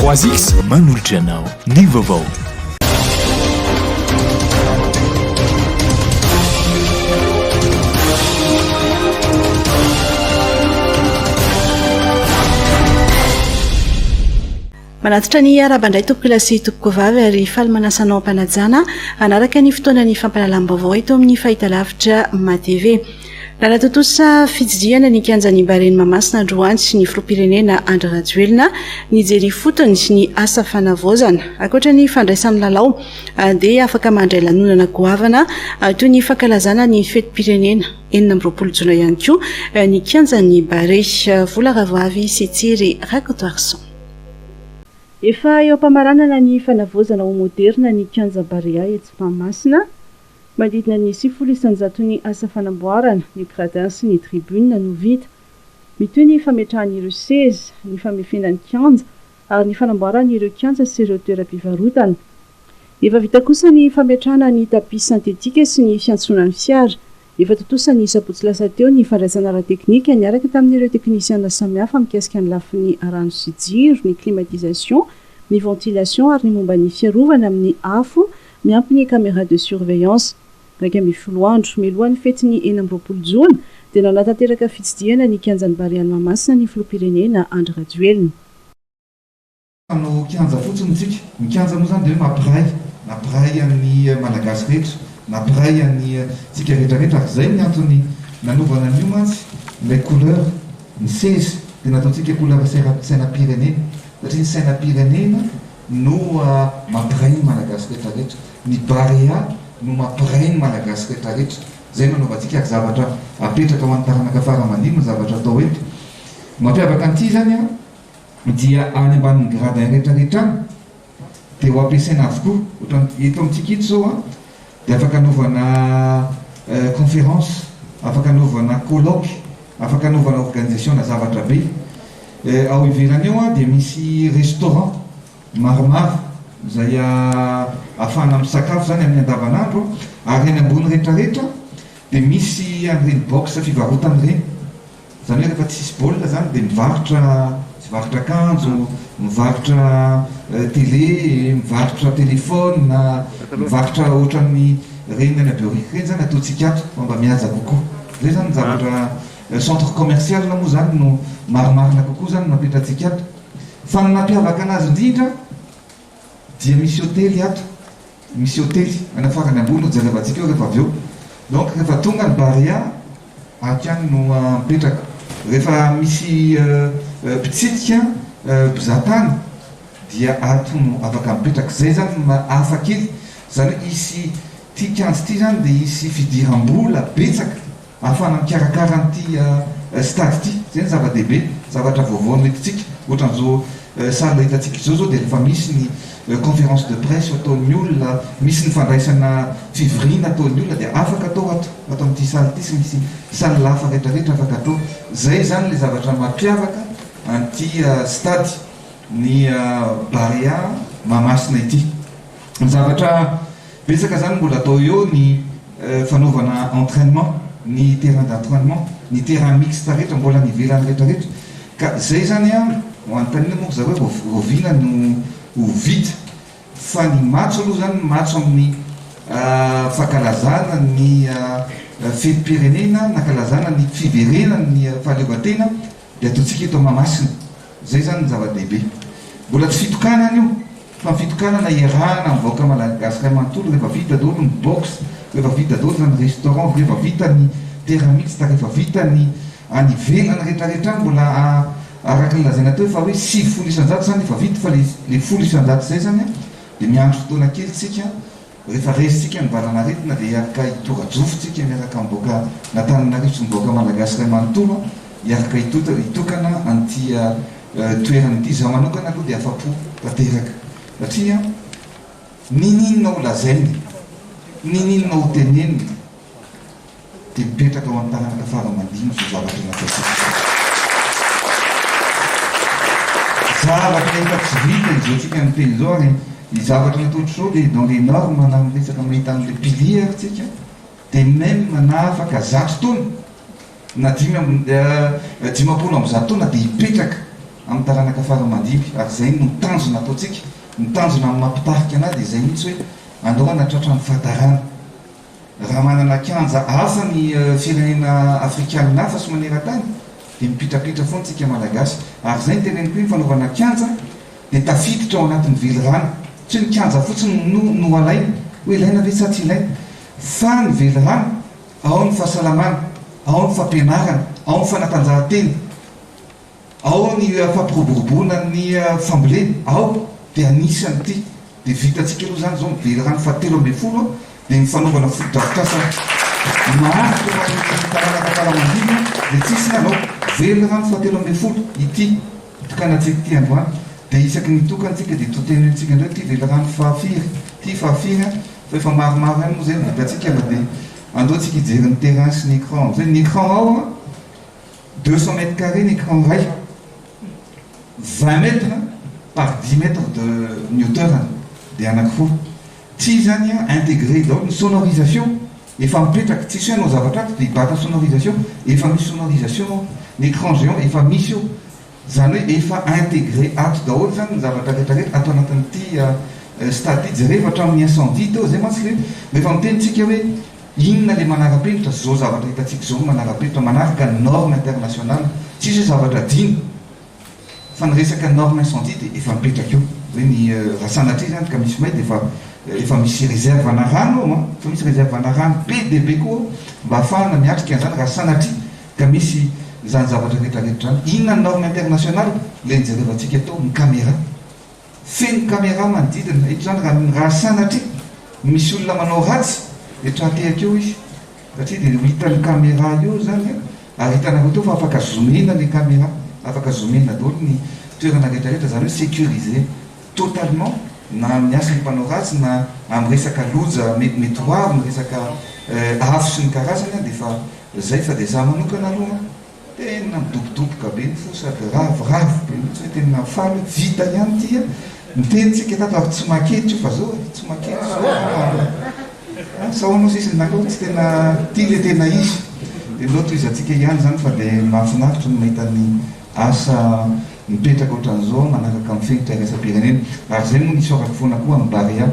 3X manolotra anao ny vaovao. Manatitra ny arabandray tompokilasy topokovavy ary faly manasanao ampanajana anaraka ny fotoana ny fampalalam-baovao eto amin'ny fahitalavitra MATV. Lalatotosa fitsidihana ny kianjan'ny Bareny Mahamasina Androany sy ny filoham-pirenena Andry Rajoelina ny jery fotony sy ny asa fanavaozana. Ankoatra ny fandraisany lalao dia afaka mandray lanonana goavana toy ny fankalazana ny fetim-pirenena 20 Jona ihany koa ny kianjan'ny Bareny. Vola Ravavy Setsiry Rakotoarson. Efa eo am-pamaranana ny fanavaozana ho moderna ny kianja Barea eto Mahamasina. Manodidina ny 700 ny asa fanamboarana, ny gradin sy ny tribune no vita. Mitoy ny fametrahan'ireo seza, ny famefenan'ny kianja ary ny fanamboaran'ireo kianja sy ireo toeram-pivarotana. Efa vita kosa ny fametrahana ny tapis sintetika sy ny fiantsonan'ny fiara. Efa totosan'ny sabotsy lasa teo ny fandraisana ara-teknika niaraka tamin'ireo teknisiana samihafa mikasika ny lafin'ny rano sy jiro, ny climatisation, ny ventilation ary ny momba ny fiarovana amin'ny afo miampy ny caméra de surveillance. Raika ambin'ny folo andro mialohan'ny fety ny 20 Jona dia nanatanteraka fitsidihana ny kianjan'ny Bareny Mahamasina ny filoham-pirenena Andry Rajoelina. No kianja fotsiny tsika, ny kianja moa zany dia mampiray amin'ny malagasy rehetra, mampiray amin'ny tsika rehetrarehetra ary zay ny antony nanovana an'io mantsy ilay couleur ny seza dia nataontsika couleur sainam-pirenena satria ny sainam-pirenena no mampiray ny malagasy rehetrarehetra, ny Barea no mampiray ny malagasy rehetrarehetra. Zay nanaovantsika ary zavatra apetraka ho an'ny taranaka fara-mandimo ny zavatra atao eto. Mampiavaka an'ity zany dia any ambanin'ny gradin rehetrarehetra any dia ho ampiasaina avokoa. Ohatran'ny eto amintsika ito zao dia afaka anaovana conférence, afaka anaovana colloque, afaka anaovana organisation na zavatra be. Ao ivelany eo dia misy restaurant maromaro izay ahafahana misakafo zany amin'ny andavanandro ary any ambony rehetrarehetra dia misy an'ireny box fivarotana ireny. Zany hoe rehefa tsisy baolina zany dia mivarotra akanjo, mivarotra télé, mivarotra téléphone, mivarotra ohatran'ny reny any abeorika reny zany ataontsika ato mba mihaja kokoa. Zay zany zavatra centre commercial moa zany no marimarina kokoa zany mampitantsika ato. Fa ny nampiavaka anazy indrindra dia misy hôtely ato, misy hôtely anafarany ambony jerevantsika eo rehefa avy eo. Donc rehefa tonga ny Barea akany no mipetraka. Rehefa misy mpitsidika mpizatany dia ato no afaka mipetraka. Zay zany hafa kely, zany hoe isy ty kianja ty zany dia isy fidiram-bola betsaka ahafahana mikarakara an'ity stade ty. Zay ny zava-dehibe, zavatra vaovao noentintsika. Ohatran'izao salle hitantsika zao dia rehefa misy ny conférence de presse ataon'ny olona, misy ny fandraisana fivirina ataon'ny olona dia afaka atao ato amin'ity salle ity sy misy salle lafa rehetrarehetra afaka atao. Zay zany le zavatra mampiavaka an'ity stade ny Barea Mahamasina ity. Ny zavatra betsaka zany mbola atao eo ny fanaovana entraînement, ny terrain d'entraînement, ny terrain mixte rehetra mbola ny ivelany rehetrarehetra. Ka zay zany ho antanina moa zao hoe rovina no ho vita. Fa ny matso aloha zany matso amin'ny fankalazana ny fetim-pirenena, nankalazana ny fiverenana ny fahaleovantena dia ataontsika eto Mahamasina. Zay zany ny zava-dehibe. Mbola tsy fitokanana io, fa fitokanana iarahana mivaoka malagasy ray manontolo rehefa vita daholo ny box, rehefa vita daholo zany restaurant, rehefa vita ny terrain mixte, rehefa vita ny any ivelany rehetrarehetra mbola araka ny lazaina teo fa hoe 7 isanjato zany efa vita. Fa le 10 isanjato zay zany dia miandro fotoana kely tsika rehefa resitsika ny valanaretina dia hiaraka hitorajofotsika miaraka miboaka n'Antananarivo sy miboaka malagasy ray manontolo hiaraka hitokana an'ity toerana ity. Zaho manokana aloha dia afa-po tanteraka satria ninina ho lazainy, ninina ho teneniny dia mipetraka ao an-taranaka fara-mandimo sy zavatra nataontsika. Zavatra efa tsy vita izao tsika ny teny zao ary ny zavatra nataotry zao dia dans les normes na miresaka mahita an'ilay pilier tsika dia même na afaka 100 taona na 10 amby 100 dia hipetraka amin'ny taranaka faramandiby ary zay no tanjona ataotsika ny tanjona amin'ny mampitarika anazy dia zay mihitsy hoe andohana tratra ny fahatarana raha manana kianja hafa ny firenena afrikanina hafa sy maneran-tany dia mipitrapitra foana tsika malagasy ary zay ny teneniko ny fanaovana kianja dia tafiditra ao anatin'ny velirano tsy ny kianja fotsiny no alaina hoe ilaina ve sa tsy ilaina fa ny velirano ao ny fahasalamana ao ny fampianarana ao ny fanatanjahantena ao ny fampiroboroboana ny fambolena ao dia anisany ity dia vitatsika aloha zany zao mivelirano fahatelo amby folo dia mifanaovana fotodrafitrasa maharytaranakafaramandiana dia tsisy nanao velirano fahatelo amby folo ity tokanatsika ity androany dia isaky nitokantsika dia totenentsika indray ty velirano fahafiry ty fahafiry fa efa maromaro any moa zay vitatsika la dia andoatsika ijery ny terrain sy ny écran zay ny écran ao 200 mètres carrés ny écran ray 20 mètres par 10 mètres de Newton dia anakifolo tsy zany intégré daholo ny sonorisation efa mipetraka tsisy hoe anao zavatra ato dia hibata sonorisation efa misy sonorisation ny écran géant efa misy io zany hoe efa intégré ato daholo zany ny zavatra rehetrarehetra atao anatin'ity stade ty jereva hatramin'ny incendie teo zay mantsy le rehefa mitenitsika hoe inona le manara-penitra zao zavatra hitatsika zao manara-penitra manaraka norme internationale tsisy hoe zavatra dino fa nyresaka norme incendie dia efa mipetraka eo hoe ny raha sanatria zany ka misy may dia efa misy réserve ana rano fa misy réserve ana rano PDB koa mba ahafahana miatrika an'izany raha sanatria ka misy zany zavatra rehetrarehetra zany inona ny norme internationale le nijerevantsika tao ny caméra feno caméra manodidina ito zany raha sanatria misy olona manao ratsy dia trahatehaka eo izy satria dia hitan'ny caméra io zany ary hitanareo teo fa afaka zoomena le caméra afaka zoomena daholo ny toerana rehetrarehetra zany hoe sécurisé totalement na amin'ny asany mpanao ratsy na amin'ny resaka loja métroir ny resaka afo sy ny karazany dia fa zay fa dia za manokana aloha tena midobodoboka be ny fo sady ravoravo be mihitsy hoe tena faly vita ihany tia mitenitsika tato ary tsy maketry fa zao tsy maketry zao sahoanao sisy nakao tsy tena ty le tena izy dia loto izatsika ihany zany fa dia mahafinaritra no mahita ny asa mipetraka ohatran'izao manaraka amin'ny fenitra iraisam-pirenena ary zay moa nisorako foana koa amin'ny Barea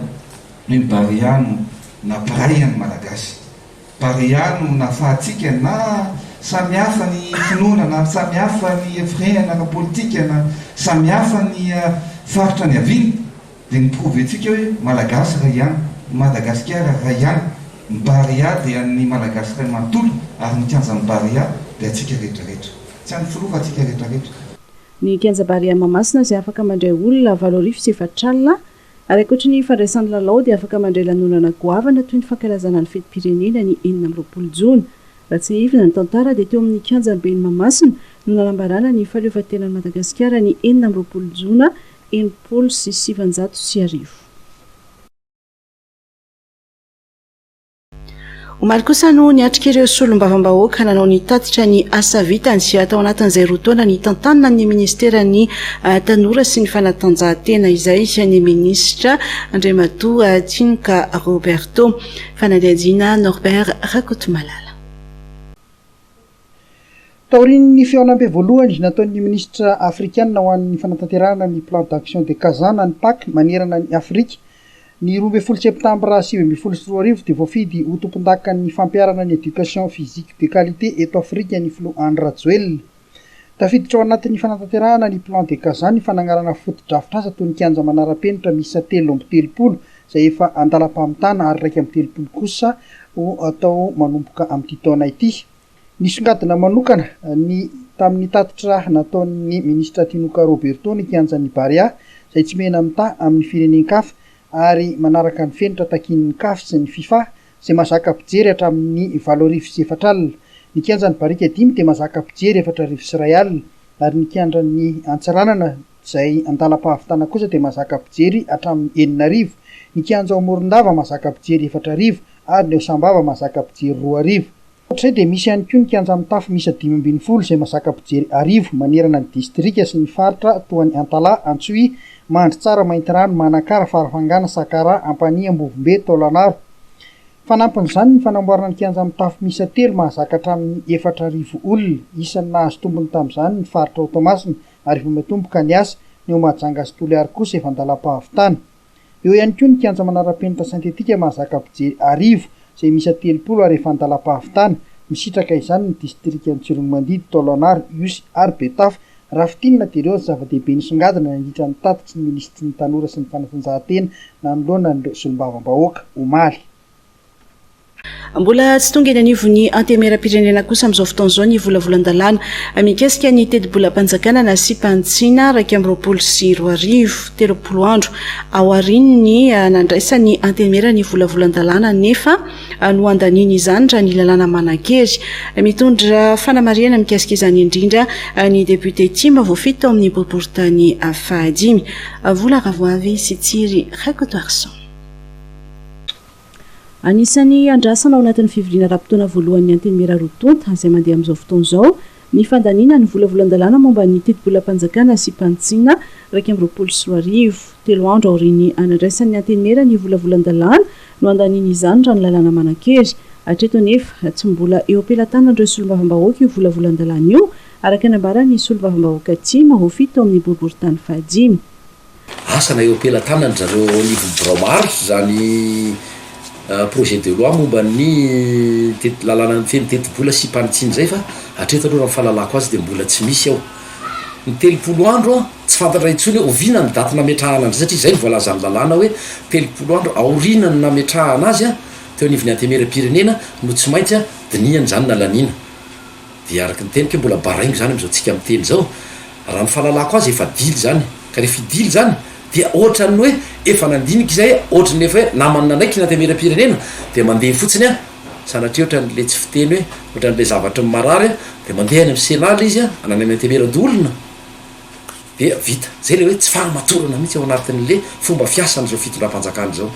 hoe ny Barea no napiray any malagasy Barea no nafahatsika na samihafa ny finoana na samihafa ny frein anara-politika na samihafa ny faritra ny aviny dia niprouventsika hoe malagasy ray ihany Madagasikara ray ihany ny Barea dia ny malagasy ray manontolo ary ny kianja ny Barea dia atsika rehetrarehetra tsy any filova atsika rehetrarehetra ny kianja Barea Mahamasina izay afaka mandray olona 7,700 ary ankoatra ny fandraisan'ny lalao dia afaka mandray lanonana goavana toy ny fankalazana ny fetim-pirenena ny 9 jona raha tsy hivina ny tantara dia teo amin'ny kianja Beny Mahamasina no nanambarana ny fahaleovantenan'i Madagasikara ny 9 jona 1990. Omaly kosa no niatrika ireo solombavam-bahoaka nanao ny tatitra ny asa vitany sy atao anatin'izay roa taona ny tantanana ny ministera ny tanora sy ny fanatanjahantena izay ny minisitra Andriamatoa Tinka Roberto fanadihadiana Norbert Rakotomalala. Taorian'ny fiaonam-be voalohany nataon'ny ministra afrikanina ho an'ny fanatanterahana ny plan d'action de Kazana ny PAC manerana ny Afrika. Ny 12 septambra 2024 dia voafidy ho tompon-dakan'ny fampiarana ny éducation physique de qualité eto Afrika ny Flo Andra Joel. Tafiditra ao anatin'ny fanatanterahana ny plan de Kazana ny fanangarana foto-drafitrasa toy ny kianja manara-penitra misy 3 izay efa andalam-pamitana ary 1 kosa ho atao manomboka amin'ity taona ity. Nisongadina manokana ny tamin'ny tatitra nataon'ny ministra Tinka Roberto ny kianjan'ny Barea izay tsy mena amita amin'ny firenenkafa ary manaraka ny fenitra takin'ny CAF sy ny FIFA izay mazaka pijery hatramin'ny 7,700 alina. Ny kianjan'ny Barika 5 dia mazaka pijery 4,100 alina ary ny kianjan'ny Antsiranana izay andalam-pahavitana kosa dia mazaka pijery hatramin'ny 4,000. Ny kianja Morondava mazaka pijery 4,000 ary ny Osambava mazaka pijery 2,000. Ohatr'izay dia misy ihany koa ny kianja mitafo misy 5,000 izay mazaka pijery 1,000 manerana ny distrika sy ny faritra toa ny Antala, Antsohi, Mandritsara, Maintirano, Manakara, Farafangana, Sakara, Ampania, Ambovombe, Taolanaro. Fanampin'izany ny fanamboarana ny kianja mitafo misy 3 mahazaka hatramin'ny 4,000 olona. Isan'ny nahazo tombony tamin'izany ny faritra Toamasina ary efa matomboka ny asa ny eo mahajanga azy toly ary kosa efa andalam-pahavitana eo ihany koa ny kianja manara-penitra sintetika mahazaka ampijery arivo izay misy 30 ary efa andalam-pahavitana misitraka izany ny distrika ny Tsiromandidy Tolonary Iosy ary Betaf raha fitinina dia ireo zava-dehibe nisongadina nandritra ny tatitsy ny minisitry ny tanora sy ny fanatanjahantena nanoloana n'ireo solombavam-bahoaka omaly. Mbola tsy tonga eny anivon'ny antemera-pirenena kosa amin'izao fotoan'izao ny volavolan-dalàna mikasika ny teti-bolam-panjakana na sipantsiana 2024 telopolo andro ao arininy nandraisany antemera ny volavolan-dalàna nefa no andaniny izany raha ny lalàna Manankely mitondra fanamariana mikasika izany indrindra ny député Tima voafito amin'ny boriboritany fahadimy vola ravoavy sy Tsiry Rakotoarson. Anisany andrasana ao anatin'ny fivoriana rahampitona voalohan'ny antemera rotonta izay mandeha amin'izao fotoan'izao ny fandaniana ny volavolan-dalàna momba ny teti-bolam-panjakana sy pantsiana 2024 telo andro aoriny anandraisan'ny antemera ny volavolan-dalàna no andaniny izany raha ny lalàna Manankely hatreto nefa tsy mbola eo ampelantanan'ireo solombavam-bahoaka io volavolan-dalàna io araka ny ambaran'ny solombavam-bahoaka Tima voafito amin'ny boriboritany fahadimy. Asana eo ampelantanany zareo niveau Bromar zany projet de loi momba ny lalàna ny feno teti-bola sy pantsiana zay fa hatreto aloha raha fahalalako azy dia mbola tsy misy ao. Ny 30 andro tsy fantatra intsony hoe ovina ny daty nametrahana azy satria zay ny voalaza amin'ny lalàna hoe 30 andro aorina ny nametrahana azy teo anivon'ny antemera-pirenena no tsy maintsy diniany zany nalaniana dia araka ny teniko mbola baraingo zany am'izao tsika miteny zao raha ny fahalalako azy efa dily zany ka rehefa idily zany dia ohatrany hoe efa nandinika izay ohatrany efa hoe namanina ndraiky ny antemera-pirenena dia mandeha fotsiny sanatria ohatran'le tsy fiteny hoe ohatran'le zavatra marary dia mandeha any amin'ny senala izy anany amin'ny antemera-dolona dia vita zay le hoe tsy fahamatorana mihitsy ao anatin'le fomba fiasan'izao fitondram-panjakana zao.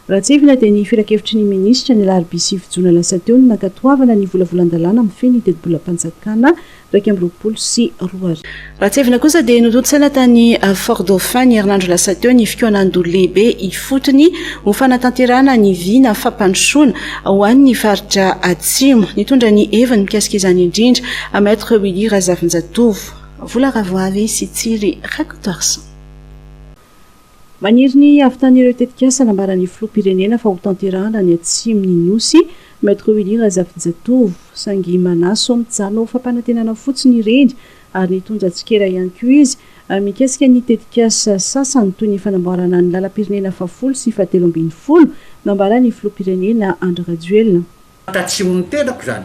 Raha tsefina dia ny firakevitry ny minisitra ny alarobia jona lasa teo ny nankatoavana ny volavolan-dalàna amin'ny feny teti-bolam-panjakana 2024. Raha tsefina kosa dia nodotsaina tany Fort Dauphin ny herinandro lasa teo ny fikoanandoha lehibe ifotony ho fanatanterahana ny vina fampandrosoana ho an'ny faritra atsimo nitondra ny heviny mikasika izany indrindra maître Willy Razavinjatovo vola ravoavy sy Tsiry Rakotoarson. Maniry ny avitan'ireo tetikasa nambaran'ny filoham-pirenena fa ho tanterahana ny atsimony Nosy maître Willy Razavinjatovo sangy manaso mijanona ho fampanantenana fotsiny ireny ary nitondra tsikera ihany koa izy mikasika ny tetikasa sasany toy ny fanamboarana ny lalam-pirenena 10 sy 17 nambaran'ny filoham-pirenena Andry Rajoelina. Tatsimon'ny tenako zany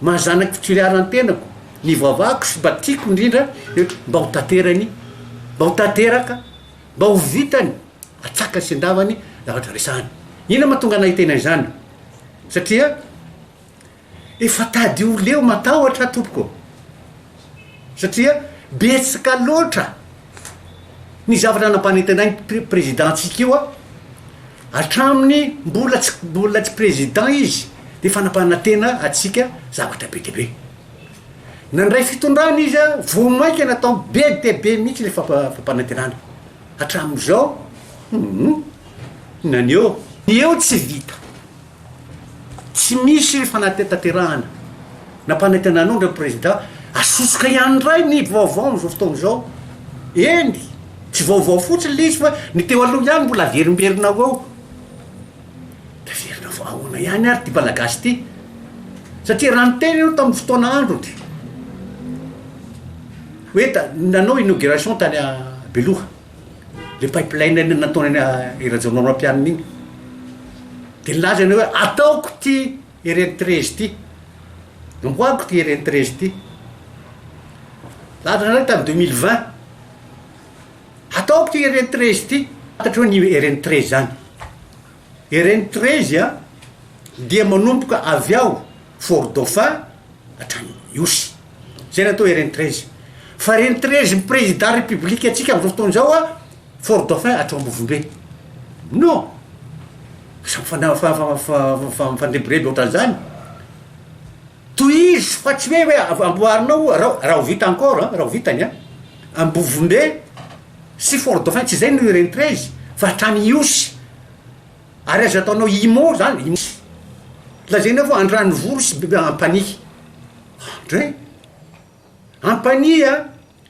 mahazanaky fitiliaran'ny tenako ny vavahako sy mba tiako indrindra mba ho taterany mba ho tateraka mba ho vitany atsaka sy andavany zavatra resahany. Ina mahatonga nahitena izany satria efa tady oleo matahotra tompoko satria betsaka loatra ny zavatra nampanentenany présidentsika io hatraminy mbola tsy président izy dia fanampanantena atsika zavatra be dia be. Nandray fitondrana izy vomaika natao be dia be mihitsy le fampanantenana hatramin'izao naneo ny eo tsy vita tsy misy fanatanterahana nampanantenanao ndray président asosoka ihany ray ny vaovao am'izao fotoan'izao eny tsy vaovao fotsiny le izy fa ny teo aloha ihany mbola averimberina ao da verina vahoana ihany ary ty malagasy ty satria raha niteny io tamin'ny fotoana andro ty hoe nanao inauguration tany a Beloha le pipeline nataony irajanonam-pianina igny dia nilazany hoe ataoko ty RN13 ty nomboako ty RN13 ty lazana tamin'ny 2020 ataoko ty RN13 ty atatra hoe ny RN13 zany RN13 dia manomboka avy ao Fort Dauphin hatrany Iosy zay natao RN13 fa RN13 ny président république atsika amin'izao fotoan'izao Fort Dauphin Atrambovombe non fandebireby ohatran'izany toy izy fa tsy hoe amboarinao raha ho vita encore raha ho vitany Ambovombe sy Fort Dauphin tsy zay no RN13 fa hatrany Iosy ary azo ataonao imo zany lazaina vo andrany voro sy Ampany ndray Ampany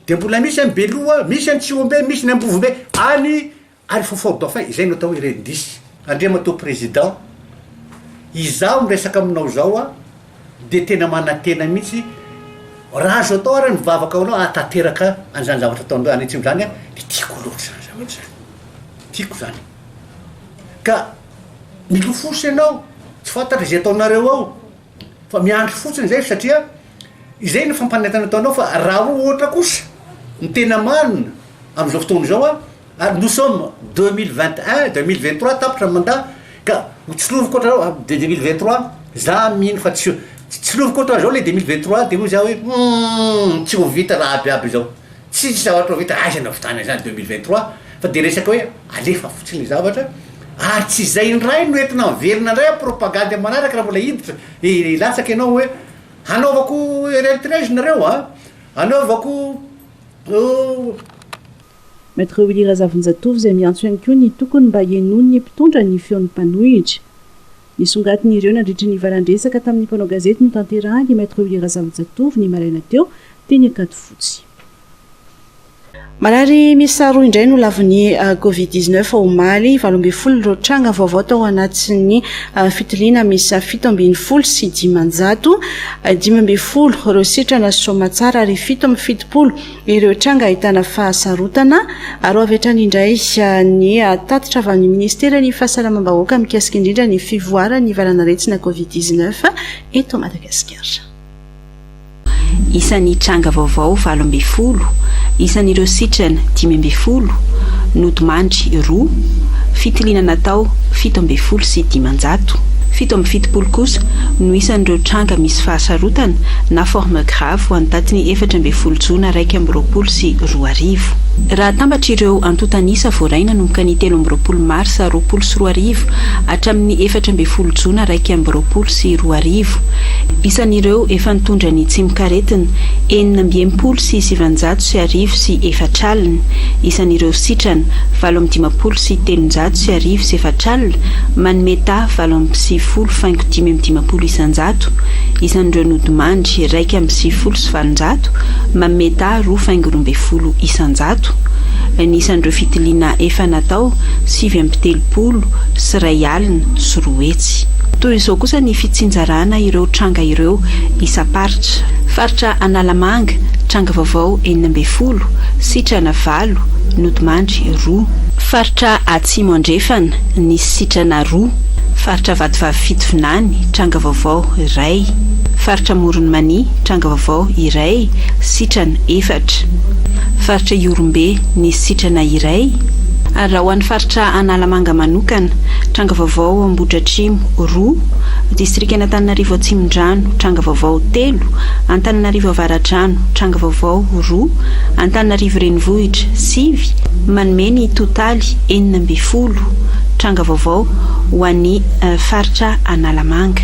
de mbola misy any beloha misy any tsiombe misy ny ambovombe any ary fofort dauphin izay no atao hoe rendisy andriamatao président izaho miresaka aminao zao a de tena manatena mihitsy raha azo atao ary mivavaka aonao atateraka an'izany zavatra ataonao any atsimo zany a de tiako loatra zany zavatra zany tiako zany ka milo fosy ianao tsy fantatra zay ataonareo ao fa miandry fotsiny zay satria izay ny fampanentana ataonao fa raha ohatra kosa ny tena manina am'izao fotoana zao a ary nous sommes 2021 2023 tapitra mandat ka tsiloviko oatra de 2023 za mino fa tsy tsiloviko oatra zao le 2023 de moa za hoe tsy ho vita raha abiaby zao tsy zavatra ho vita aizana vitana zany 2023 fa de resaka hoe alefa fotsiny zavatra ary tsy zay ndray no entina miverina ndray propagande manaraka raha mbola hiditra latsaky ianao hoe hanaovako réalité nareo a hanaovako maître Willy Razavonjatovo izay miantso ihany koa ny tokony mba hienoany ny mpitondra ny feon'ny mpanohitra nisongatin'ireo nandritra ny varandresaka tamin'ny mpanao gazety no tanterahany maître Willy Razavonjatovo ny maraina teo teny akato fotsy. Marary misy roa indray no laviny Covid-19 omaly 12 ireo tranga vaovao tao anatin'ny fitiliana misy 17 sy 10 15 ireo sitrana somatsara ary 7 ireo tranga ahitana fahasarotana ary avetrany indray ny tatitra avy amin'ny ministera ny fahasalamam-bahoaka mikasika indrindra ny fivoarany valanaretsina Covid-19 eto Madagasikara. Isan'ny tranga vaovao 12, isan'ireo sitrana 10, nodimandry 2, fitiliana natao 17 sy 10. 7 kosa no isan'ireo tranga misy fahasarotana na forme grave ho antatiny 14 jona 2020 sy 2020. Raha tambatra ireo antotanisa voaraina nomboka ny 13 marsa 20 sy 2020 hatramin'ny 14 jona 2020 sy 2020. Isan'ireo efa nitondra ny tsimikaretina 9 sy 700 sy 1000 sy 4 alina. Isan'ireo sitrana 7 sy 300 sy 1000 sy 4 alina. Manometa 7 sy 5 isanjato. Isan'ireo nodimandry 1 sy 7 sy 700. Mameta 2 isanjato. Isan'ireo fitiliana efa natao 7 sy 2 alina sy 2 hetsy. Toy izao kosa ny fitsinjarana ireo tranga ireo isa-paritra. Faritra Analamanga, tranga vaovao 12, sitrana 4, nodimandry 2. Faritra Atsimo Andrefana, nisy sitrana 2. Faritra Vatovavy Fitovinany, tranga vaovao 1. Faritra Moronmany, tranga vaovao 1, sitrana 4. Faritra Iorombe, nisy sitrana 1. Ary raha ho an'ny faritra Analamanga manokana, tranga vaovao Ambohidratrimo 2, distrika Antananarivo Atsimondrano, tranga vaovao 3, Antananarivo Avaratrano, tranga vaovao 2, Antananarivo Renivohitra 5, manome ny totaly 19 tranga vaovao ho an'ny faritra Analamanga.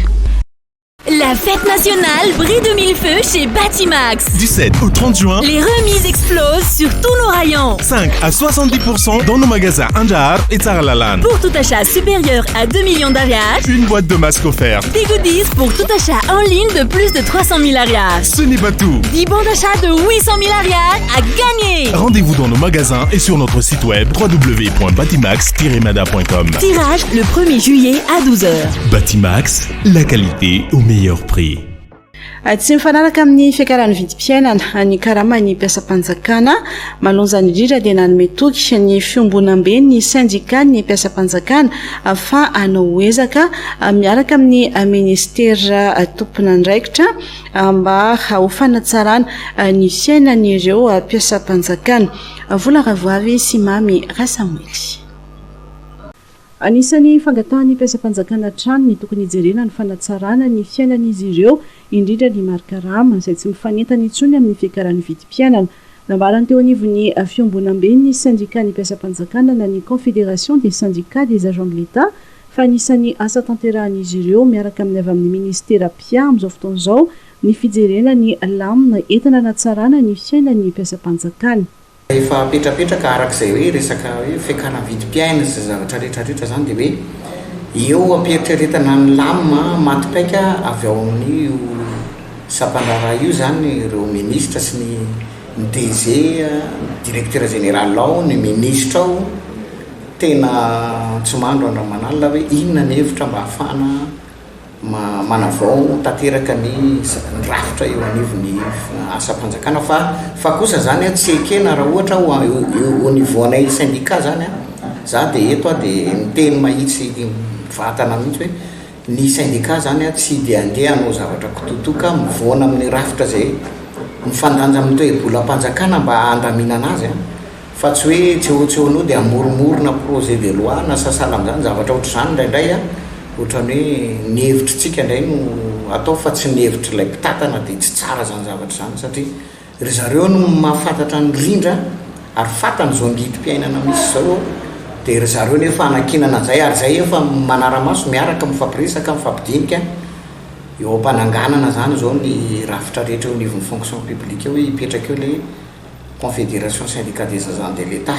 La fête nationale brille de mille feux chez Batimax. Du 7 au 30 juin, Les remises explosent sur tous nos rayons. 5 à 70% dans nos magasins Andjahar et Tsaralalan. Pour tout achat supérieur à 2 millions d'arias, Une boîte de masques offerte. des goodies pour tout achat en ligne de plus de 300 000 arias. Ce n'est pas tout. 10 bons d'achat de 800 000 arias à gagner. Rendez-vous dans nos magasins et sur notre site web www.batimax-mada.com. Tirage le 1er juillet à 12h. Batimax, la qualité au meilleur prix. Tsy mifanaraka amin'ny fiakaran'ny vidim-piainana ny karama ny mpiasam-panjakana malonjany indrindra dia nanome toky ny fiombonam-be ny syndicat ny mpiasam-panjakana fa hanao ezaka miaraka amin'ny ministera tompon'andraikitra mba ho fanatsarana ny fiainan'ireo mpiasam-panjakana. Vola Ravoavy sy Mamy Rasamuely. Anisan'ny fangatahan'ny mpiasam-panjakana trano ny tokony hijerena ny fanatsarana ny fiainan'izy ireo indrindra ny marikarama izay tsy mifanentana intsony amin'ny fiakaran'ny vidim-piainana. Nambarany teo anivon'ny fiombonam-be ny syndicat ny mpiasam-panjakana na ny confédération des syndicats des agents de l'État fa anisan'ny asa tanterahan'izy ireo miaraka amin'ny avy amin'ny ministera PIA amin'izao fotoana izao ny fijerena ny lamina entina hanatsarana ny fiainan'ny mpiasam-panjakana. Efa petrapetraka arak'izay hoe resaka hoe fiakarana vidim-piaina sy zavatra rehetrarehetra zany dia hoe eo ampieritraretana ny lamina matipaika avy ao amin'ny sampandraraha io zany ireo ministra sy ny ny DG directeur général ao ny ministre ao tena tsy mandro andramanalina hoe inona ny hevitra mba hafana manavao tanteraka ny rafitra eo anivony asa-panjakana fa kosa zany tsy ekena raha ohatra au niveau anay syndicat zany za de eto de miteny mahitsy vatana mihitsy hoe ny syndicat zany tsy de andeha hanao zavatra kototoka mivoana amin'ny rafitra zay mifandanja amin'ny toe-bolam-panjakana mba andaminana azy fa tsy hoe tseotseo de amoromorona projet de loi na sasala am'zany zavatra ohatr'izany indraindray ohatrany hoe ny hevitritsika indray no atao fa tsy ny hevitra ilay mpitatana de tsy tsara zany zavatra zany satria ry zareo no mahafantatra ny rindra ary fatany zao angity-piainana misy zao de ry zareo nefa anakinana zay ary zay efa manara-maso miaraka mifampiresaka mifampidinika eo am-pananganana zany zao ny rafitra rehetra eo nivon'ny fonction publique eo hipetraka eo le confédération syndicat des agents de l'État.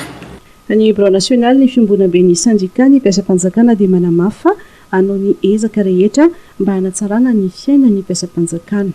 Ny bureau national ny fiombonabe ny syndicat ny mpiasa-panjakana dia manamafy anao ny ezaka rehetra mba hanatsarana ny fiaina ny mpiasa-panjakana.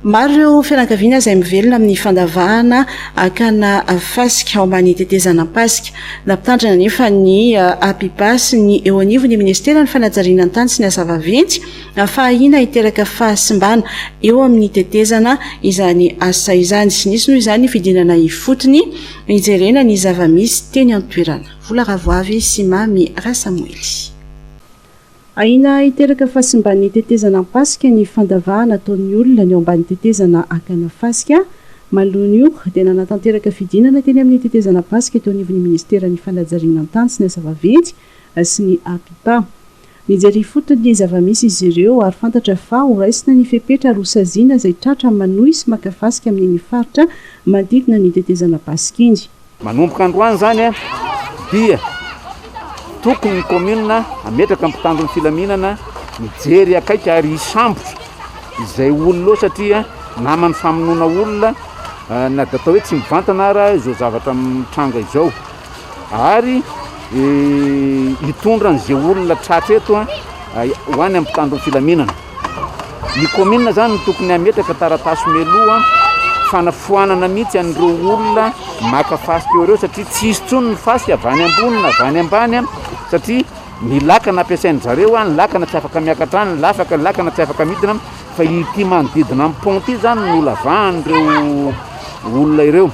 Maro ireo fianakaviana izay mivelona amin'ny fandavahana akana fasika ao ambany tetezana pasika na mpitandrina nefa ny APIPA sy ny eo anivon'ny ministera ny fanajariana ny tany sy ny hazavaventy fahina hiteraka fahasimbana eo amin'ny tetezana izany asa izany sy nisy noho izany fidinana ifotony hijerena ny zavamisy teny an-toerana. Vola Ravoavy sy Mamy Rasamoely. Aina hiteraka fahasimbany tetezana pasika ny fandavahana ataon'ny olona ny ao ambany tetezana akana fasika malohany io dia nanatanteraka fidinana teny amin'ny tetezana pasika teo anivon'ny ministera ny fanajariana ny tany sy ny hazavaventy sy ny APIPA. Nijery fotony ny zavamisy izy ireo ary fantatra fa horaisina ny fepetra rosaziana izay tratra manohy sy maka fasika amin'ny faritra manodidina ny tetezana pasika iny. Manomboka androany zany dia tokony ny commune ametraka mpitandro ny filaminana mijery akaiky ary isambotra izay olona satria namany famonoana olona na datao hoe tsy mivantana ara izao zavatra mitranga izao ary hitondra n'izay olona tratra eto ho any amin'ny mpitandro ny filaminana. Ny commune zany tokony ametraka taratasy meloa fanafoanana mihitsy an'ireo olona maka fasika eo ireo satria tsy hisy tsony ny fasika avany ambony na avany ambany satria ny lakana ampiasainy zareo ny lakana tsy afaka miakatrany ny lakana tsy afaka midina fa ity manodidina amin'ny pont ity zany no lavahan'ireo olona ireo.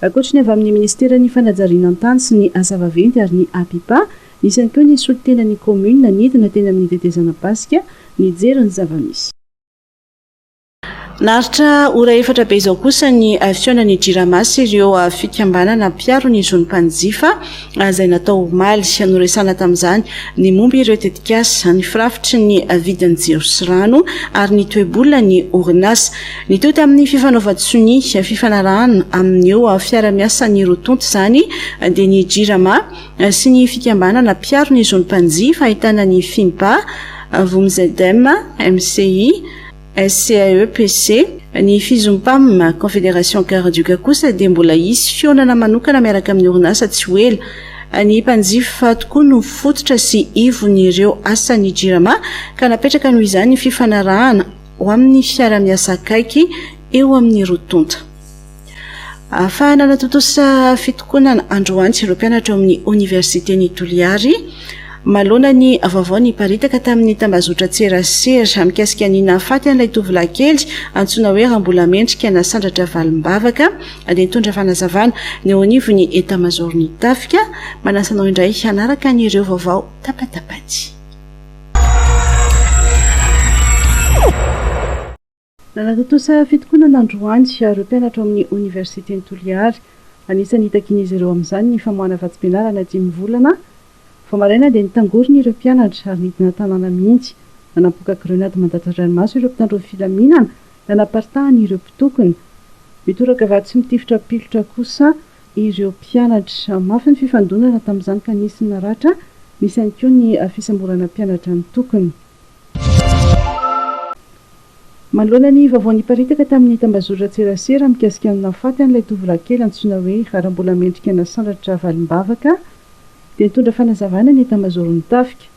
Ankoatrany avy amin'ny ministera ny fanajariana ny tany sy ny hazavaventy ary ny APIPA nisany koa ny solitena ny commune nidina teny amin'ny tetezana pasika nijery ny zavamisy. Naritra ora efatra be izao kosa ny fiona-ny Jirama ireo fikambanana mpiaro ny zony mpanjifa izay natao omaly noresana tamin'izany ny momba ireo tetikasa ny firafitry ny vidin'ny jiro sy rano ary ny toe-bola ny orinasa ny teo tamin'ny fifanaovan-tsony fifanarahana amin'ny eo fiara-miasa ny rotonto zany dia ny Jirama sy ny fikambanana mpiaro ny zony mpanjifa ahitana ny FIMPA, VOMZEDEM, MCI, SCAE, PC, ny FIZOMPAM, Confédération Caraduka kosa dia mbola isy fionana manokana miaraka amin'ny orinasa tsy ho ela. Ny mpanjifa tokoa no fototra sy ivon'ireo asan'ny Jirama ka napetraka noho izany fifanarahana ho amin'ny fiara-miasa akaiky eo amin'ny rotonta. Fa nanatotosa fitokonana androany ireo mpianatra amin'ny Universitény Toliary malona ny vaovao ny paritaka tamin'ny tambazotra tserasera mikasika ny nafaty an'ilay tovolahy kely antsoina hoe Rambola Mendrika na sandratra valimbavaka dia nitondra fanazavana ny eo anivon'ny etat-major ny tafika manasanao indray hanaraka n'ireo vaovao tapatapaty. Nanatotosa fitokonana androany ireo mpianatra amin'ny Universitény Toliary anisan'ny hitakin'izy ireo amin'izany ny famoahana vatsim-pianarana 5 volana. Famaraina dia nitangorona ireo mpianatra ary nidina tanàna mihitsy nanampoka grenady mandata-dranomaso ireo mpitandro ny filaminana nanapartahany ireo mpitokony mitoraka vady sy mitifitra pilotra kosa ireo mpianatra mafy ny fifandonana tamin'izany ka nisy naratra misy ihany koa ny fisamborana mpianatra ny tokony. Manoloana ny vaovao niparitaka tamin'ny tambazotra tserasera mikasika ny nafaty an'ilay tovolahy kely antsoina hoe Rambola Mendrika na sandratra valimbavaka dia nitondra fanazavana ny etat-major ny tafika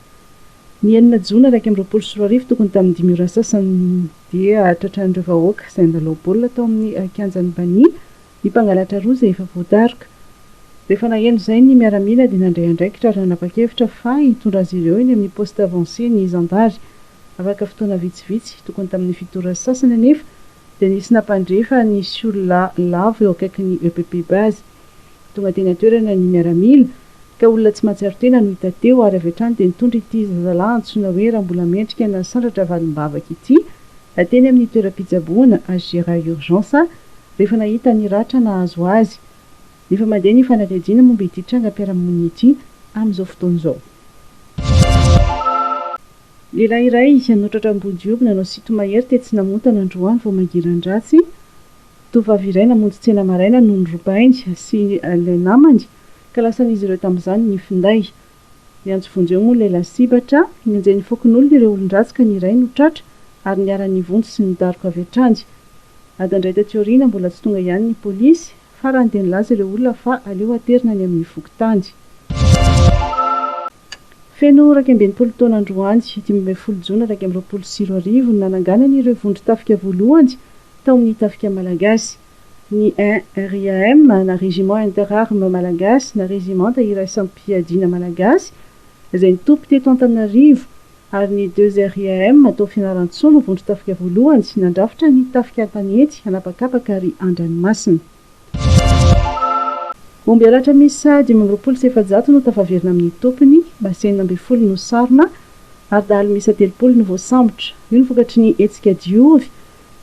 ny 9 jona 2024 tokony tamin'ny 5 ora sasany dia tratran'ireo vahoaka izay andalao baolina tao amin'ny kianjan'ny Bania ny mpangalatra roa izay efa voatarika. Rehefa naheno izay ny miaramila dia nandray andraikitra ary nanapa-kevitra fa hitondra azy ireo eny amin'ny poste avancé ny zandary afaka fotoana vitsivitsy tokony tamin'ny 7 ora sasany anefa dia nisy nampandrefa ny olona lavo eo akaiky ny EPP base tonga teny atoerana ny miaramila ka olona tsy mahatsiaro tena no hita teo ary avy hatrany dia nitondra ity zazalahy antsoina hoe raha mbola mendrika na sandratra valim-bavaka ity teny amin'ny toeram-pitsaboana agera urgence rehefa nahita ny ratra nahazo azy. Nefa mandeha ny fanadihadiana momba ity trangam-piarahamonina ity amin'izao fotoan'izao. Lehilahy iray anotratra ambony dioby nanao sito mahery tetsy namontana Androany vao mangiran-dratsy. Tovovavy iray namonjy tsena maraina noho ny ropainy sy ilay namany ka lasan'izy ireo tamin'izany ny finday. Ny antsovonjeo moa lehilahy sibatra nianjeny fokon'olona ireo olon-dratsy ka ny iray no tratra ary niara-ny vonjy sy ny dariko avy hatrany. Adandray taty-aoriana mbola tsy tonga ihany ny polisy fa raha ny teny laza ireo olona fa aleo aterina ny amin'ny vokotany. Feno 20 taona Androany 10 jona 2024 no nananganany ireo vondro tafika voalohany tao amin'ny tafika malagasy. Ny 1 RIAM na régiment interarme malagasy na régiment tahira sampiadina malagasy izay nitompo teto Antananarivo ary ny 2 RIAM atao fianaran-tsoa vondro tafika voalohany sy nandrafitra ny tafika Antanety hanapakapaka ary Andranomasina. Momba alatra misa 2027 no tafaverina amin'ny tompony basenina 12 no sarona ary dahalo misa 30 no voasambotra. Io ny vokatry ny hetsika diovy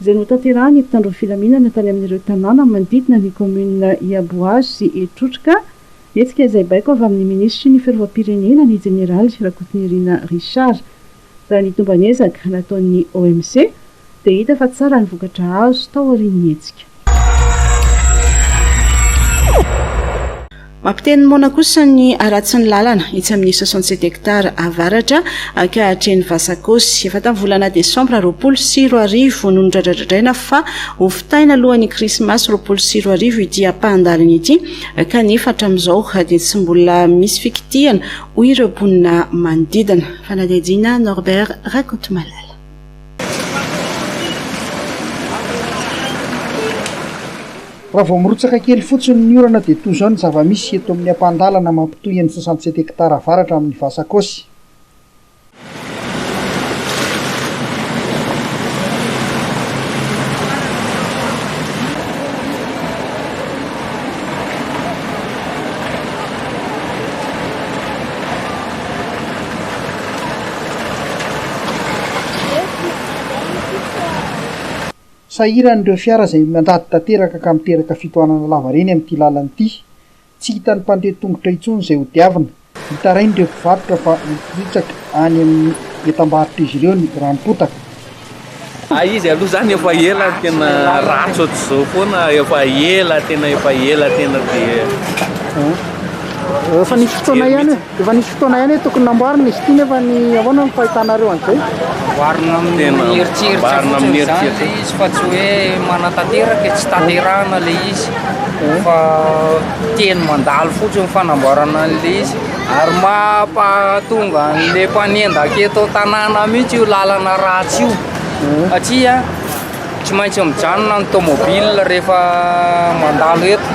izay no tanterahany mpitandro filaminana tany amin'ireo tanàna manodidina ny commune Iaboazy sy Etrotrika. Hetsika izay baiko avy amin'ny ministry ny fiarovam-pirenena ny jeneraly Rakotonirina Richard. Raha ny tombanezaka nataon'ny OMC dia hita fa tsara ny vokatra azo tao aorian'ny hetsika. Mampiteny mona kosa ny aratsy ny lalana itsy amin'ny 67 hektara avaratra ka hatreny Vasakosy efa tamin'ny volana Desambra 2024 no ndradradradraina fa hofitaina alohan'ny Krismasy 2024 ity ampahandaliny ity kanefa hatramin'izao dia tsy mbola misy fikitihana hoy ireo mponina manodidina. Fanadihadiana Norbert Rakotomalala. Raha vao mirotsaka kely fotsiny ny orana dia toy izao ny zava-misy eto amin'ny ampandalana mampitohy ny 67 hektara avaratra amin'ny Vasakosy. Sahiran'ireo fiara izay mandady tanteraka ka miteraka fitohanana lavareny amin'ity lalana ity. Tsy hitan'ny mpandeha tongotra intsony izay ho diavina. Hitarain'ireo mpivarotra fa mipotsaka any amin'ny etam-barotra izy ireo ny ranom-potaka. Izy aloha zany efa ela tena ratsy ohatr'izao foana efa ela tena dia efa nisy fotoana ihany tokony namboarina izy ity nefa ny ahoana ny fahitanareo an'izay. Varina amin'ny eritseritra izy fa tsy hoe manatanteraka tsy tanterahana le izy fa teny mandalo fotsiny fanamboarana an'le izy ary mampatonga an'le mpanendaka eto tanàna mihitsy io lalana ratsy io satria tsy maintsy mijanona ny tomobile rehefa mandalo eto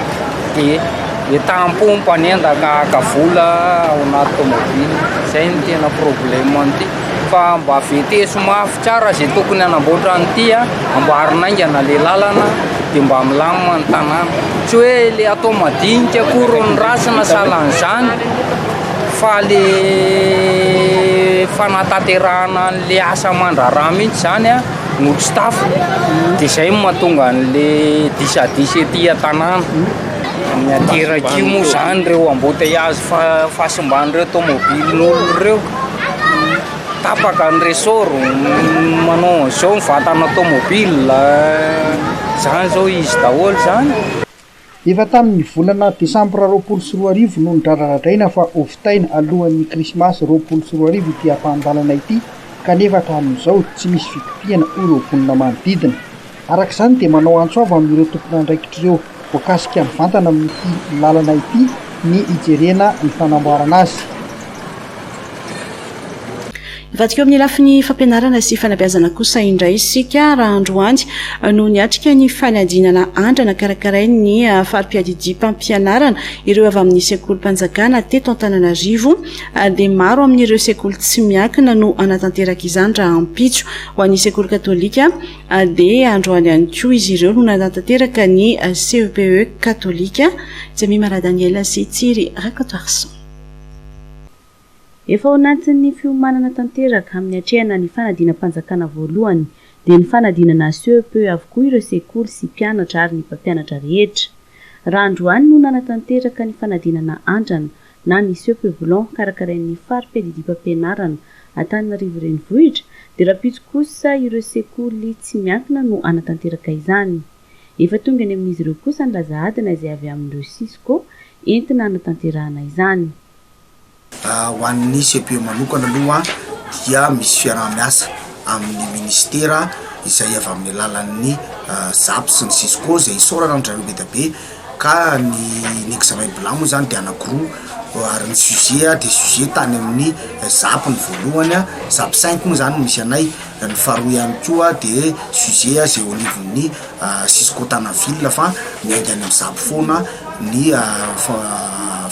dia tampo mpanendaka akavola ao anaty tomobile. Izay ny tena problème an'ity fa mba veteso mafy tsara izay tokony hanamboatra an'ity amboarina aingana le lalana dia mba milamina ny tanàna tsy hoe le atao madinika akory ny rasina salan'izany fa le fanatanterahana an'le asa mandraraha mihitsy zany no tsy tafo dia izay mahatonga an'le disadisa ety an-tanàna. Ny ateraky moa zany reo embouteillage fahasimban'ireo tomobilin'olo ireo tapaka ny resoro manao izao mivatana tomobile zany zao izy daholo zany. Efa tamin'ny volana Desambra 2024 no ndradradraina fa hofitaina alohan'ny Krismasy 2024 ity ampahandalana ity kanefa hatramin'izao tsy misy fikopihana ireo mponina manodidina. Araka izany dia manao antsoava amin'ireo tompona andraikitra ireo voakasika mivantana amin'ity lalana ity ny hijerena ny fanamboarana azy. Vatiko amin'ny lafiny fampianarana sy fanabeazana kosa indray isika raha androany no niatrika ny fanadinana andrana karakaray ny farim-piadidy mpampianarana ireo avy amin'ny sekolim-panjakana teto Antananarivo dia maro amin'ireo sekoly tsy miankina no anatanteraka izany raha ampitso ho an'ny sekoly katolika dia androany ihany koa izy ireo no nanatanteraka ny CEPE katolika. Jamimara Daniel sy Thierry Rakotoarson. Efa ao anatin'ny fiomanana tanteraka amin'ny hatrehana ny fanadinam-panjakana voalohany dia ny fanadinana CEPE avokoa ireo sekoly sy mpianatra ary ny mpampianatra rehetra. Raha androany no nanatanteraka ny fanadinana andrana na ny CEPE Blanc karakarain'ny farim-piadidy mpampianarana Antananarivo renivohitra dia rapitso kosa ireo sekoly tsy miankina no anatanteraka izany. Efa tonga any amin'izy ireo kosa ny lazahadina izay avy amin'ireo Cisco entina anatanterahana izany. Ho an'ny CEPE manokana aloha dia misy fiaraha-miasa amin'ny ministera izay avy amin'ny alalan'ny ZAP sy ny Cisco izay isaorana amin'ny zareo be dia be ka ny examen blanc moa zany dia anankiroa ary ny sujet dia sujet tany amin'ny ZAP ny voalohany ZAP 5 moa zany misy anay ny faharoa ihany koa dia sujet izay au nivon'ny Cisco Tanaville fa miainga any amin'ny ZAP foana ny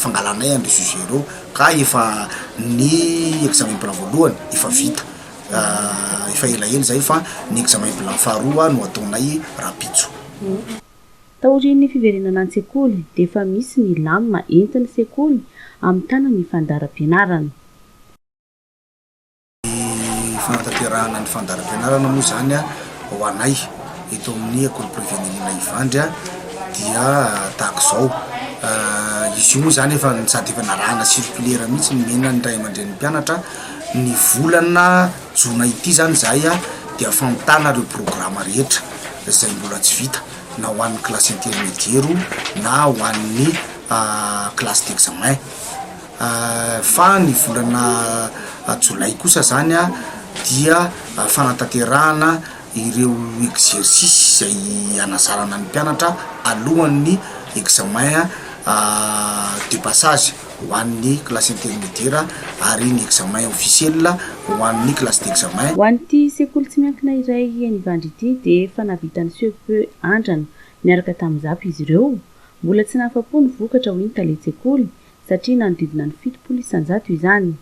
fangalanay an'ireo sujet ireo ka efa ny examen blanc voalohany efa vita efa elaela zay fa ny examen blanc faharoa no ataonay rapitso. Taorian'ny fiverenana an-tsekoly dia efa misy ny lama entin'ny sekoly amin'ny tanany fandaharam-pianarana. Fanatanterahana ny fandaharam-pianarana moa zany ho anay eto amin'ny école privée Nenina Ivandry dia tahaka izao. Izy io moa zany efa sady efa narahana circulaire mihitsy ny mena ny ray aman-dren'ny mpianatra ny volana jona ity zany zahay dia famitana ireo programa rehetra izay mbola tsy vita na ho an'ny classe intermédiaire na ho an'ny classe d'examen. Fa ny volana jolay kosa zany dia fanatanterahana ireo exercice izay anazarana ny mpianatra alohan'ny examen de passage ho an'ny classe intermédiaire ary ny examen officiel ho an'ny classe d'examen. Ho an'ity sekoly tsy miankina iray any Ivandry ity dia efa navitan'ny CEPE andrana miaraka tamin'ny ZAP izy ireo. Mbola tsy nahafa-po ny vokatra ho iny talet-tsekoly satria nanodidina ny 700 isan-jato izany.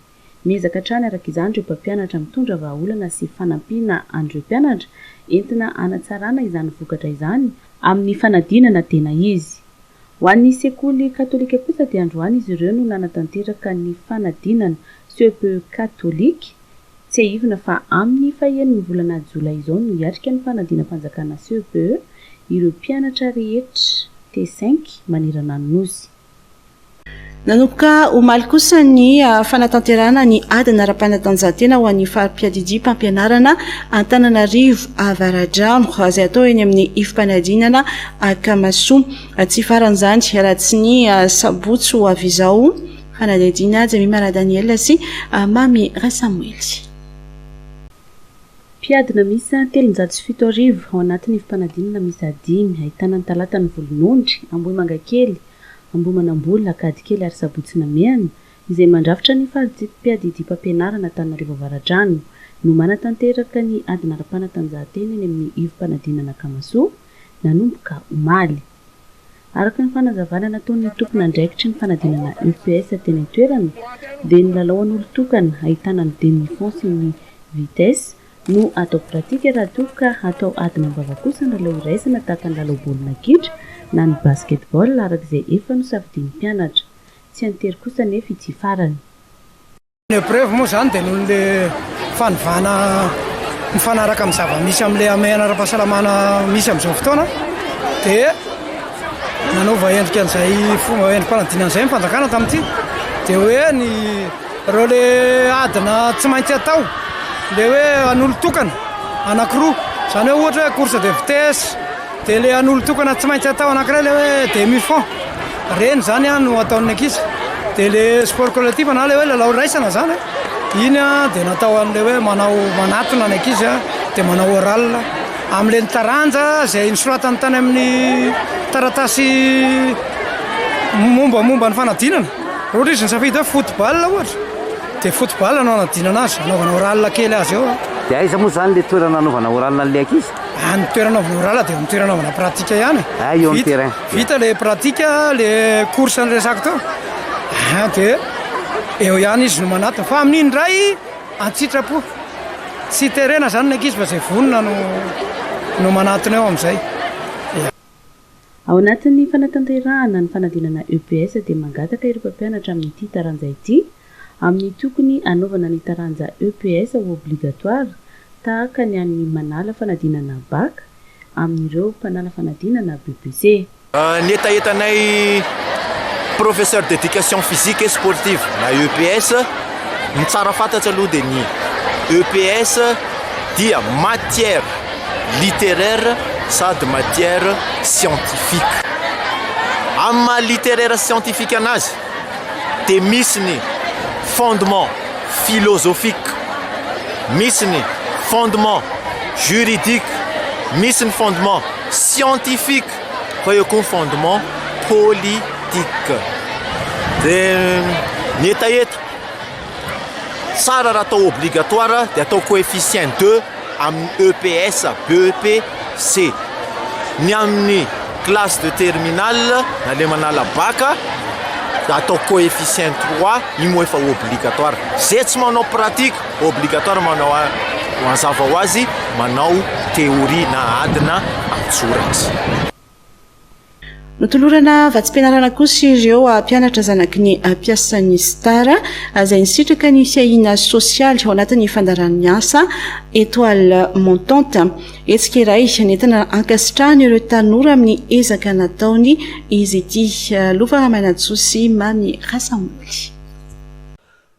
Miezaka hatrany araka izany ireo mpampianatra mitondra vahaolana sy fanampiana an'ireo mpianatra entina anatsarana izany vokatra izany amin'ny fanadinana tena izy. Ho an'ny sekoly katolika kosa dia androany izy ireo no nanatanteraka ny fanadinana CEPE katolika. Tsy ahivina fa amin'ny fahaeniny volana jolay izao no hiatrika ny fanadinam-panjakana CEPE ireo mpianatra rehetra T5 manerana ny nosy. Nanomboka omaly kosa ny fanatanterahana ny adina ara-panatanjahantena ho an'ny farim-piadidy mpampianarana Antananarivo Avaradrano izay atao eny amin'ny ifam-panadinana Akamasoa. Tsy faran'izany raha tsy ny sabotsy ho avy izao fanadihadiana Jamimara Daniel sy Mami Rasamuely. Mpiadina misy 307 ao anatin'ny ifam-panadinana misy 5 ahitana ny talata ny volonondry Ambohimangakely Ambohimanamboly Akadikely ary Sabotsy Namehana izay mandrafitra ny farim-piadidy mpampianarana Antananarivo Avaradrano no manatanteraka ny adina ara-panatanjahantena eny amin'ny ifam-panadinana Akamasoa nanomboka omaly. Araka ny fanazavana nataon'ny tompona andraikitry ny fanadinana UPS teny an-toerana dia ny lalao an'olon-tokana ahitana ny demi-fond sy ny vitesse no atao pratika raha toka atao adina ambava kosa ny lalao iraisana tahaka ny lalao baolina kitra na ny basketball arak'izay efa no safidian'ny mpianatra. Tsy antery kosa nefa ity farany. Ny épreuve moa zany dia noho le fanovana mifanaraka amin'ny zava-misy amin'ilay amehana ara-pahasalamana misy amin'izao fotoana dia nanova endrika an'izay fomba endrim-panadinana izay mifanjakana tamin'ity dia hoe ny reo le adina tsy maintsy atao le hoe an'olon-tokana anankiroa izany hoe ohatra hoe course de vitesse dia le an'olon-tokana tsy maintsy atao anankiray le hoe demi-fond reny zany no ataon'ny ankizy dia le sport collectif na le hoe lalao raisana zany iny dia natao an'le hoe manao manatona ny ankizy dia manao oral amin'le ny taranja izay nosoratany tany amin'ny taratasy mombamomba ny fanadinana ohatra izy ny safidy hoe football ohatra dia football anao anadinana azy anaovana oralina kely azy eo dia aiza moa zany le toerana anaovana oralina an'le ankizy ny toerana anaovana orala dia toerana anaovana pratika ihany eo amin'ny terrain vita le pratika le course ny resako tao dia eo ihany izy no manatona fa amin'iny ray antsitrapo tsy terena zany ny ankizy fa zay vonona no manatona eo amin'izay ao anatin'ny fanatanterahana ny fanadinana EPS dia mangataka ireo mpampianatra amin'ity taranja ity amin'ny tokony anaovana ny taranja EPS obligatoire tahaka ny an'ny manala fanadinana BAC amin'ireo mpanala fanadinana BPC. Ny etaetanay professeur d'éducation physique et sportive na EPS ny tsara fantatsa aloha dia ny EPS dia matière littéraire sady matière scientifique. Amin'ny maha littéraire scientifique anazy dia misy ny fondement philosophique, misy ny fondement juridique, misy ny fondement scientifique, fa eo koa ny fondement politique. Dia ny etaeta tsara raha atao obligatoire dia atao coefficient 2 amin'ny EPS BEPC. Ny amin'ny classe de terminale na le manala BAC atao coefficient 3 io moa efa obligatoire. Zay tsy manao pratique obligatoire manao mazava ho azy manao théorie na adina antsoratsy. Notolorana vatsim-pianarana kosa ireo mpianatra zanaky ny mpiasan'ny STAR izay nisitraka ny fiahina sosialy ao anatin'ny fandaran'ny asa étoile montante. Hetsika iray nentina ankasitrahana ireo tanora amin'ny ezaka nataony izy ity. Lova Manajosy Mamy Rasamoly.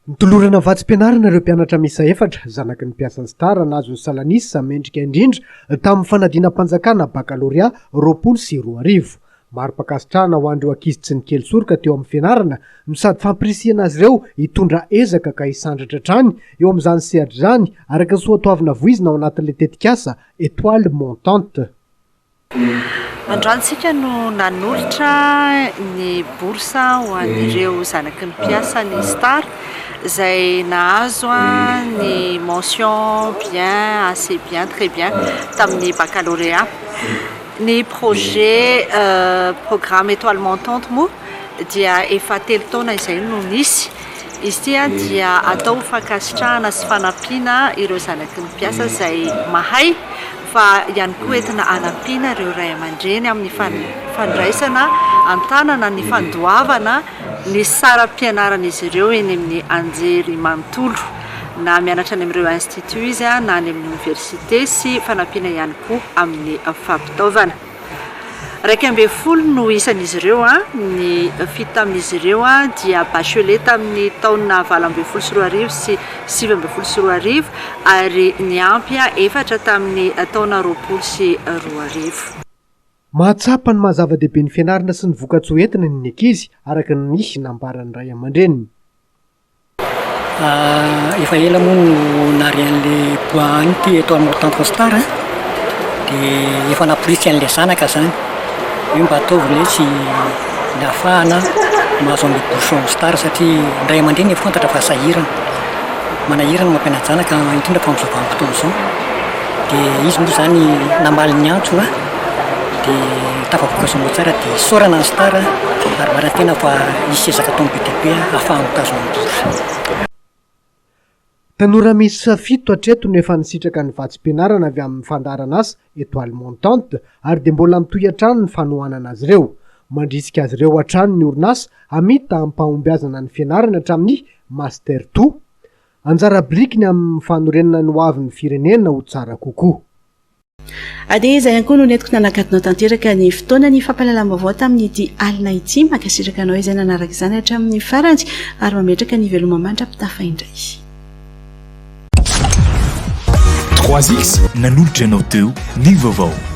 Nitolorana vatsim-pianarana ireo mpianatra misa efatra zanaky ny mpiasan'ny STAR nazo salanisa mendrika indrindra tamin'ny fanadinam-panjakana baccalauréat 2024. Maro mpakasitrahana ho an'ireo ankizy tsy ny kely soroka teo amin'ny fianarana no sady fampirisihana azy ireo hitondra ezaka ka hisandratra trany eo amin'izany sehatra izany araka ny soatoavina voizina ao anatin'ilay tetikasa étoile montante. Androantsika no nanolotra ny boursa ho an'ireo zanaky ny mpiasan'ny STAR izay nahazo ny mention bien, assez bien, très bien tamin'ny baccalauréat. Ny projet programme étoile montante moa dia efa 3 taona izay no nisy. Izy ity dia atao fankasitrahana sy fanampiana ireo zanaky ny mpiasa izay mahay fa ihany koa entina anampiana ireo ray aman-dreny amin'ny fandraisana antanana ny fandoavana ny saram-pianaran'izy ireo eny amin'ny anjery manontolo na mianatra any amin'ireo institut izy na any amin'ny université sy fanampiana ihany koa amin'ny fampitaovana. 12 no isan'izy ireo ny fito tamin'izy ireo dia bachelor tamin'ny taona 2024 sy 2024 ary ny ampy 4 tamin'ny taona 2022. Mahatsapa ny mahazava-dehibe ny fianarana sy ny vokatsoa entina ny ankizy araka ny nisy nambaran'ny ray aman-dreniny. Efa ela moa no nary an'le boan'ity étoile montante STAR dia efa naporisy an'le zanaka zany io mba ataovy le tsy nahafahana mahazo an'le bourson STAR satria ray aman-dreny efa fantatra fa sahirana manahirana mampianatra zanaka indrindra fa amin'izao vanim-potoana izao dia izy moa zany namaly ny antso dia tafavokasoa tsara dia saorana ny STAR ary marantena fa isy ezaka taon'ny BTP ahafahana mitazona ny boursa. Tanora miisa 7 hatreto no efa nisitraka ny vatsim-pianarana avy amin'ny fandarana asa étoile montante ary dia mbola mitohy hatrany ny fanohanana azy ireo. Mandrisika azy ireo hatrany ny orinasa hamita ampahombiazana ny fianarana hatramin'ny master 2. Anjara birikiny amin'ny fanorenana ny hoavin'ny firenena ho tsara kokoa. Ade izay ihany koa no netiko nanakatinao tanteraka ny fotoana ny fampahalalam-baovao tamin'ity alina ity makasitraka anao izay nanaraka izany hatramin'ny farany ary mametraka ny veloma mandra-pitafa indray. 3X nanolotra anao teo ny vaovao.